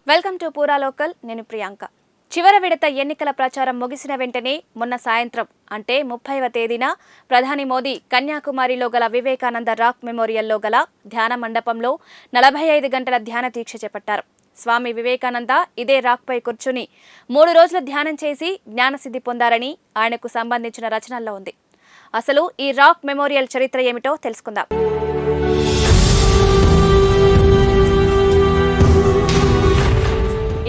Welcome to పూరా local. నేను ప్రియాంక. చివరి విడత ఎన్నికల ప్రచారం ముగిసిన వెంటనే మొన్న సాయంత్రం అంటే 30వ తేదీన ప్రధాని మోదీ కన్యాకుమారిలో గల వివేకానంద రాక్ మెమోరియల్లో గల ధ్యాన మండపంలో 45 గంటల ధ్యాన దీక్ష చేపట్టారు. స్వామి వివేకానంద ఇదే రాక్పై కూర్చుని 3 రోజులు ధ్యానం చేసి జ్ఞానసిద్ధి పొందారని ఆయనకు సంబంధించిన రచనల్లో ఉంది. అసలు ఈ రాక్ మెమోరియల్ చరిత్ర ఏమిటో తెలుసుకుందాం.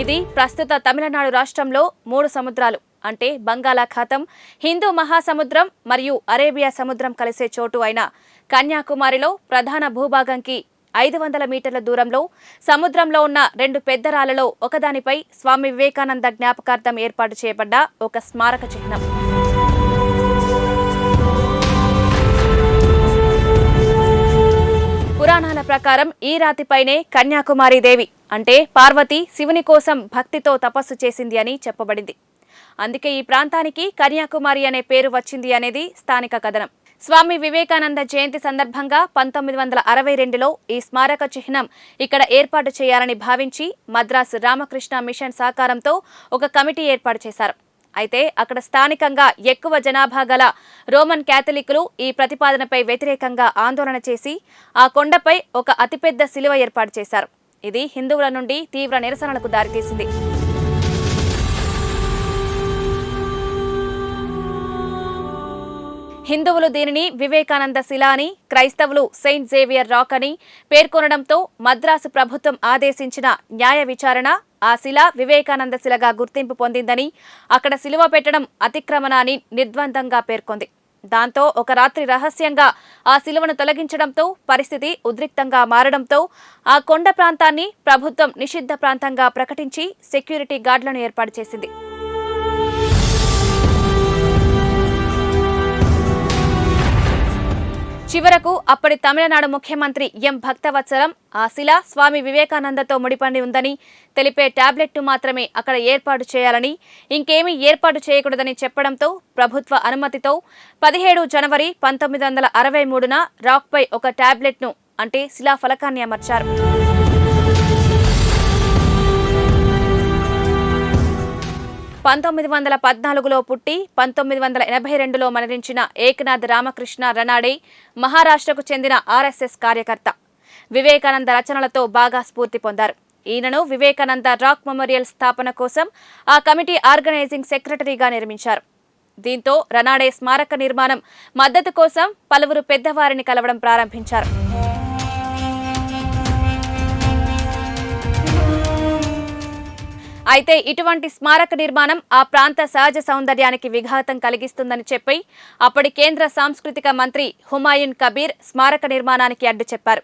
ఇది ప్రస్తుత తమిళనాడు రాష్ట్రంలో 3 సముద్రాలు అంటే బంగాళాఖాతం, హిందూ మహాసముద్రం మరియు అరేబియా సముద్రం కలిసే చోటు అయిన కన్యాకుమారిలో ప్రధాన భూభాగంకి 500 మీటర్ల దూరంలో సముద్రంలో ఉన్న 2 పెద్ద రాళ్లలో ఒకదానిపై స్వామి వివేకానంద జ్ఞాపకార్థం ఏర్పాటు చేయబడ్డ ఒక స్మారక చిహ్నం. పురాణాల ప్రకారం ఈ రాతిపైనే కన్యాకుమారి దేవి అంటే పార్వతి శివుని కోసం భక్తితో తపస్సు చేసింది అని చెప్పబడింది. అందుకే ఈ ప్రాంతానికి కన్యాకుమారి అనే పేరు వచ్చింది అనేది స్థానిక కథనం. స్వామి వివేకానంద జయంతి సందర్భంగా 1962లో ఈ స్మారక చిహ్నం ఇక్కడ ఏర్పాటు చేయాలని భావించి మద్రాసు రామకృష్ణ మిషన్ సహకారంతో ఒక కమిటీ ఏర్పాటు చేశారు. అయితే అక్కడ స్థానికంగా ఎక్కువ జనాభా గల రోమన్ క్యాథలికులు ఈ ప్రతిపాదనపై వ్యతిరేకంగా ఆందోళన చేసి ఆ కొండపై ఒక అతిపెద్ద శిలువ ఏర్పాటు చేశారు. ఇది హిందువుల నుండి తీవ్ర నిరసనలకు దారితీసింది. హిందువులు దీనిని వివేకానంద శిల అని, క్రైస్తవులు సెయింట్ జేవియర్ రాక్ అని పేర్కొనడంతో మద్రాసు ప్రభుత్వం ఆదేశించిన న్యాయ విచారణ ఆ శిల వివేకానంద శిలగా గుర్తింపు పొందిందని, అక్కడ శిలువ పెట్టడం అతిక్రమణ అని నిర్ద్వందంగా పేర్కొంది. దాంతో ఒక రాత్రి రహస్యంగా ఆ శిలువను తొలగించడంతో పరిస్థితి ఉద్రిక్తంగా మారడంతో ఆ కొండ ప్రాంతాన్ని ప్రభుత్వం నిషిద్ధ ప్రాంతంగా ప్రకటించి సెక్యూరిటీ గార్డులను ఏర్పాటు చేసింది. చివరకు అప్పటి తమిళనాడు ముఖ్యమంత్రి ఎం భక్తవత్సలం ఆ శిల స్వామి వివేకానందతో ముడిపడి ఉందని తెలిపే టాబ్లెట్ను మాత్రమే అక్కడ ఏర్పాటు చేయాలని, ఇంకేమీ ఏర్పాటు చేయకూడదని చెప్పడంతో ప్రభుత్వ అనుమతితో 17 జనవరి 1963న రాక్పై ఒక టాబ్లెట్ను అంటే శిలాఫలకాన్ని అమర్చారు. లో పుట్టి 1982లో మరణించిన ఏకనాథ్ రామకృష్ణ రనాడే మహారాష్ట్రకు చెందిన ఆర్ఎస్ఎస్ కార్యకర్త. వివేకానంద రచనలతో బాగా స్ఫూర్తి పొందారు. ఈయనను వివేకానంద రాక్ మెమోరియల్ స్థాపన కోసం ఆ కమిటీ ఆర్గనైజింగ్ సెక్రటరీగా నియమించారు. దీంతో రనాడే స్మారక నిర్మాణం మద్దతు కోసం పలువురు పెద్దవారిని కలవడం ప్రారంభించారు. అయితే ఇటువంటి స్మారక నిర్మాణం ఆ ప్రాంత సహజ సౌందర్యానికి విఘాతం కలిగిస్తుందని చెప్పి అప్పటి కేంద్ర సాంస్కృతిక మంత్రి హుమాయూన్ కబీర్ స్మారక నిర్మాణానికి అడ్డు చెప్పారు.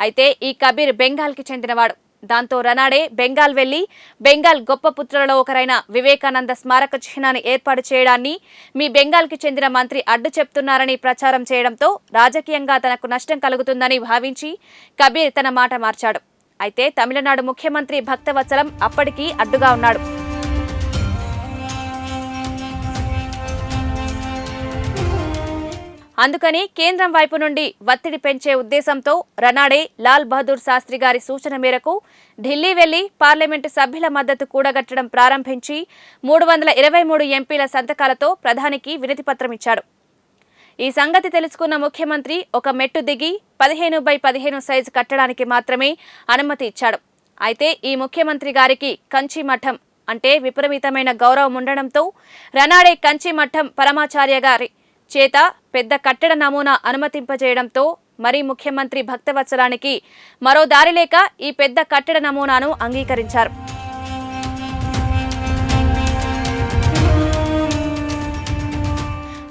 అయితే ఈ కబీర్ బెంగాల్కి చెందినవాడు. దాంతో రనాడే బెంగాల్ వెళ్లి బెంగాల్ గొప్ప పుత్రులలో ఒకరైన వివేకానంద స్మారక చిహ్నాన్ని ఏర్పాటు చేయడాన్ని మీ బెంగాల్కి చెందిన మంత్రి అడ్డు చెప్తున్నారని ప్రచారం చేయడంతో రాజకీయంగా తనకు నష్టం కలుగుతుందని భావించి కబీర్ తన మాట మార్చాడు. అయితే తమిళనాడు ముఖ్యమంత్రి భక్తవత్సలం అప్పటికీ అడ్డుగా ఉన్నాడు. అందుకని కేంద్రం వైపు నుండి ఒత్తిడి పెంచే ఉద్దేశంతో రనాడే లాల్ బహదూర్ శాస్త్రి గారి సూచన మేరకు ఢిల్లీ వెళ్లి పార్లమెంటు సభ్యుల మద్దతు కూడగట్టడం ప్రారంభించి 323 ఎంపీల సంతకాలతో ప్రధానికి వినతిపత్రం ఇచ్చాడు. ఈ సంగతి తెలుసుకున్న ముఖ్యమంత్రి ఒక మెట్టు దిగి 15x15 సైజు కట్టడానికి మాత్రమే అనుమతి ఇచ్చాడు. అయితే ఈ ముఖ్యమంత్రి గారికి కంచి మఠం అంటే విపరీతమైన గౌరవం ఉండడంతో రనాడే కంచి మఠం పరమాచార్య గారి చేత పెద్ద కట్టడ నమూనా అనుమతింపజేయడంతో మరి ముఖ్యమంత్రి భక్తవత్సలానికి మరో దారి లేక ఈ పెద్ద కట్టడ నమూనాను అంగీకరించారు.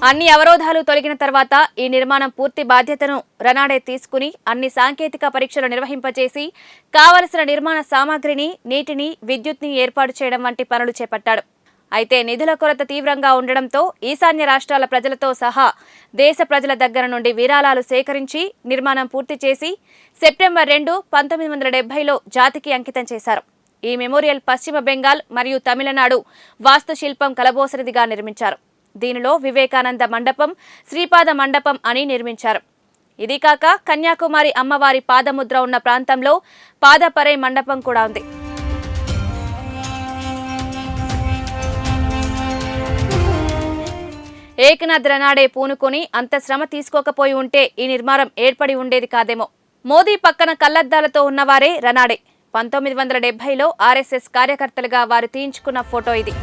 అన్ని అవరోధాలు తొలగిన తర్వాత ఈ నిర్మాణం పూర్తి బాధ్యతను రనాడే తీసుకుని అన్ని సాంకేతిక పరీక్షలు నిర్వహింపజేసి కావలసిన నిర్మాణ సామాగ్రిని, నీటిని, విద్యుత్ని ఏర్పాటు చేయడం వంటి పనులు చేపట్టాడు. అయితే నిధుల కొరత తీవ్రంగా ఉండడంతో ఈశాన్య రాష్ట్రాల ప్రజలతో సహా దేశ ప్రజల దగ్గర నుండి విరాళాలు సేకరించి నిర్మాణం పూర్తి చేసి సెప్టెంబర్ 2, 1970లో జాతికి అంకితం చేశారు. ఈ మెమోరియల్ పశ్చిమ బెంగాల్ మరియు తమిళనాడు వాస్తుశిల్పం కలబోసినదిగా నిర్మించారు. దీనిలో వివేకానంద మండపం, శ్రీపాద మండపం అని నిర్మించారు. ఇది కాక కన్యాకుమారి అమ్మవారి పాదముద్ర ఉన్న ప్రాంతంలో పాదపరై మండపం కూడా ఉంది. ఏకనాథ్ రనాడే పూనుకొని అంత శ్రమ తీసుకోకపోయి ఉంటే ఈ నిర్మాణం ఏర్పడి ఉండేది కాదేమో. మోదీ పక్కన కళ్లద్దాలతో ఉన్నవారే రనాడే. 1970లో ఆర్ఎస్ఎస్ కార్యకర్తలుగా వారు తీయించుకున్న ఫోటో ఇది.